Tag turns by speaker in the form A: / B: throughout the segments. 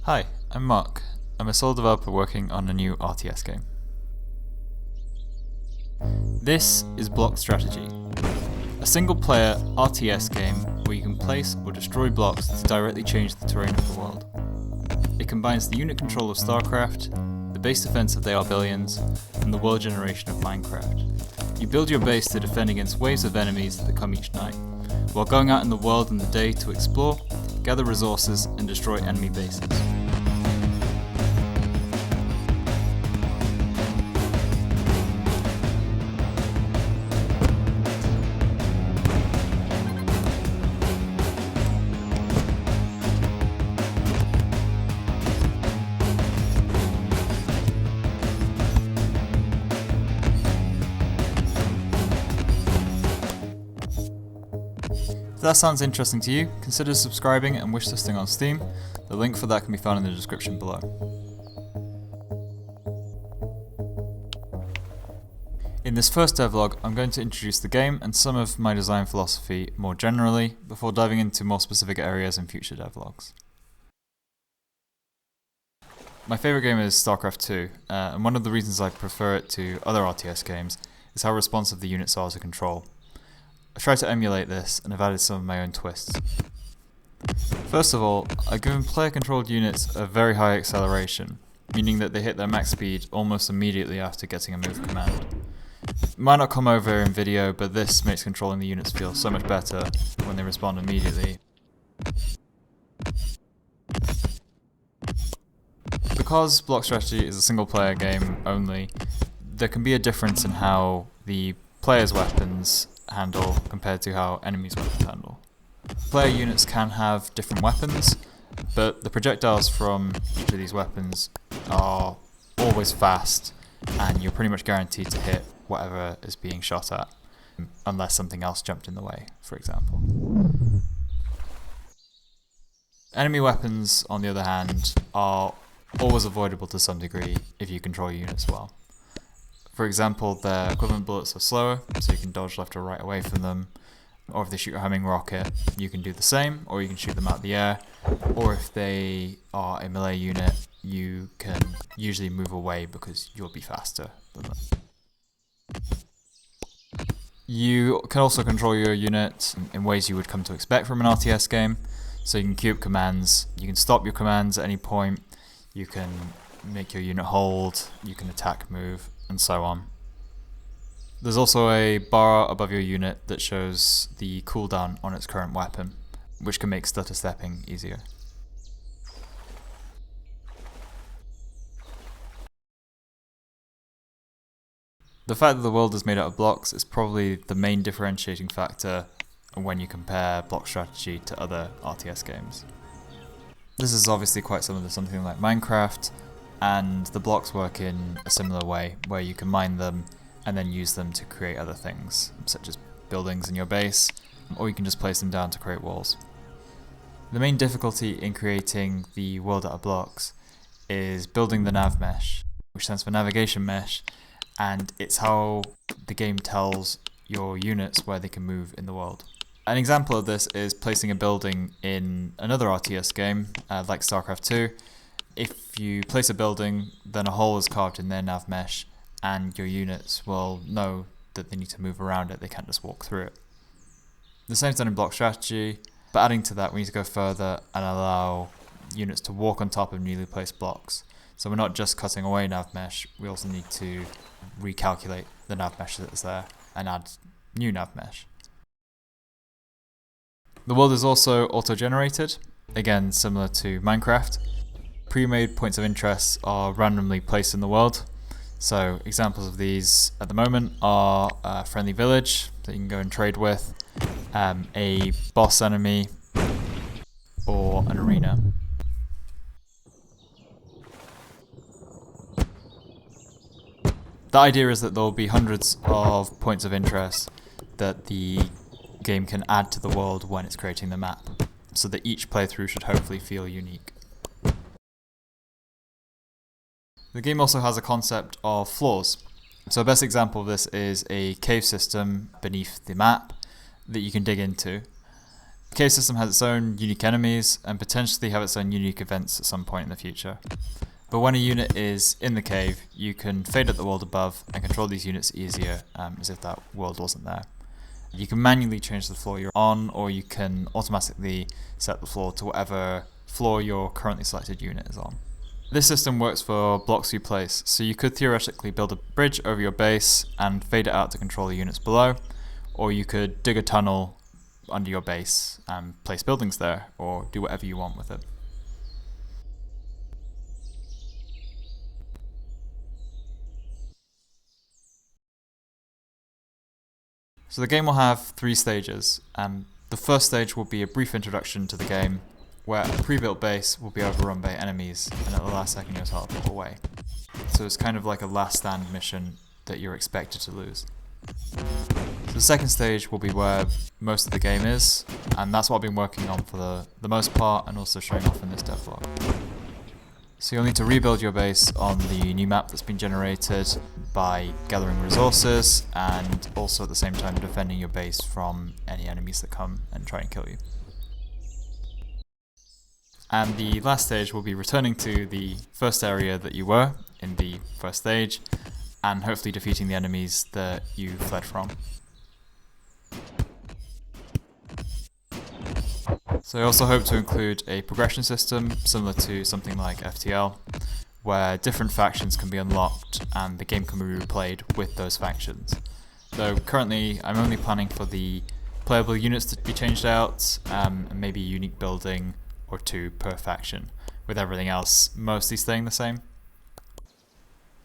A: Hi, I'm Mark. I'm a sole developer working on a new RTS game. This is Block Strategy, a single-player RTS game where you can place or destroy blocks to directly change the terrain of the world. It combines the unit control of StarCraft, the base defense of the Billions, and the world generation of Minecraft. You build your base to defend against waves of enemies that come each night, while going out in the world in the day to explore, gather resources, and destroy enemy bases. If that sounds interesting to you, consider subscribing and wishlisting on Steam. The link for that can be found in the description below. In this first devlog, I'm going to introduce the game and some of my design philosophy more generally, before diving into more specific areas in future devlogs. My favourite game is StarCraft 2, and one of the reasons I prefer it to other RTS games is how responsive the units are to control. I tried to emulate this and have added some of my own twists. First of all, I've given player-controlled units a very high acceleration, meaning that they hit their max speed almost immediately after getting a move command. It might not come over in video, but this makes controlling the units feel so much better when they respond immediately. Because Block Strategy is a single-player game only, there can be a difference in how the player's weapons handle compared to how enemies' weapons handle. Player units can have different weapons, but the projectiles from each of these weapons are always fast, and you're pretty much guaranteed to hit whatever is being shot at, unless something else jumped in the way, for example. Enemy weapons, on the other hand, are always avoidable to some degree if you control your units well. For example, their equivalent bullets are slower, so you can dodge left or right away from them. Or if they shoot a homing rocket, you can do the same, or you can shoot them out of the air. Or if they are a melee unit, you can usually move away because you'll be faster than them. You can also control your unit in ways you would come to expect from an RTS game. So you can queue up commands, you can stop your commands at any point, you can make your unit hold, you can attack, move, and so on. There's also a bar above your unit that shows the cooldown on its current weapon, which can make stutter stepping easier. The fact that the world is made out of blocks is probably the main differentiating factor when you compare Block Strategy to other RTS games. This is obviously quite similar to something like Minecraft, and the blocks work in a similar way, where you can mine them and then use them to create other things, such as buildings in your base, or you can just place them down to create walls. The main difficulty in creating the world out of blocks is building the nav mesh, which stands for navigation mesh, and it's how the game tells your units where they can move in the world. An example of this is placing a building in another RTS game, like StarCraft 2. If you place a building, then a hole is carved in their nav mesh, and your units will know that they need to move around it, they can't just walk through it. The same is done in Block Strategy, but adding to that, we need to go further and allow units to walk on top of newly placed blocks. So we're not just cutting away nav mesh, we also need to recalculate the nav mesh that's there and add new nav mesh. The world is also auto-generated, again similar to Minecraft. Pre-made points of interest are randomly placed in the world. So examples of these at the moment are a friendly village that you can go and trade with, a boss enemy, or an arena. The idea is that there will be hundreds of points of interest that the game can add to the world when it's creating the map, so that each playthrough should hopefully feel unique. The game also has a concept of floors. So a best example of this is a cave system beneath the map that you can dig into. The cave system has its own unique enemies and potentially have its own unique events at some point in the future. But when a unit is in the cave, you can fade at the world above and control these units easier as if that world wasn't there. You can manually change the floor you're on, or you can automatically set the floor to whatever floor your currently selected unit is on. This system works for blocks you place, so you could theoretically build a bridge over your base and fade it out to control the units below, or you could dig a tunnel under your base and place buildings there, or do whatever you want with it. So the game will have 3 stages. The first stage will be a brief introduction to the game, where a pre-built base will be overrun by enemies, and at the last second you'll teleport away. So it's kind of like a last stand mission that you're expected to lose. So the second stage will be where most of the game is, and that's what I've been working on for the most part, and also showing off in this devlog. So you'll need to rebuild your base on the new map that's been generated by gathering resources, and also at the same time defending your base from any enemies that come and try and kill you. And the last stage will be returning to the first area that you were in the first stage, and hopefully defeating the enemies that you fled from. So I also hope to include a progression system similar to something like FTL, where different factions can be unlocked and the game can be replayed with those factions. Though currently I'm only planning for the playable units to be changed out, and maybe a unique building or 2 per faction, with everything else mostly staying the same.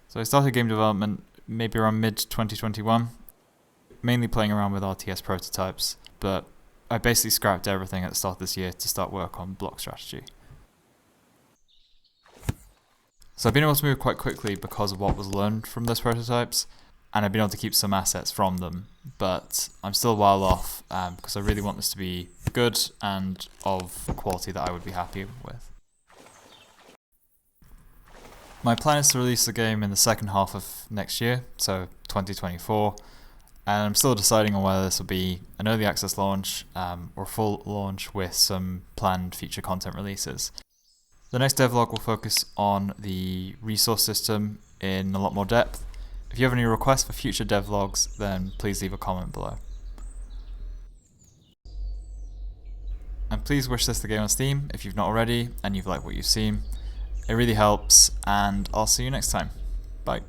A: So I started game development maybe around mid-2021, mainly playing around with RTS prototypes, but I basically scrapped everything at the start of this year to start work on block strategy. So I've been able to move quite quickly because of what was learned from those prototypes, and I've been able to keep some assets from them, but I'm still a while off because I really want this to be good and of quality that I would be happy with. My plan is to release the game in the second half of next year, so 2024, and I'm still deciding on whether this will be an early access launch or full launch with some planned future content releases. The next devlog will focus on the resource system in a lot more depth. If you have any requests for future devlogs, then please leave a comment below. And please wishlist the game on Steam if you've not already and you've liked what you've seen. It really helps, and I'll see you next time. Bye.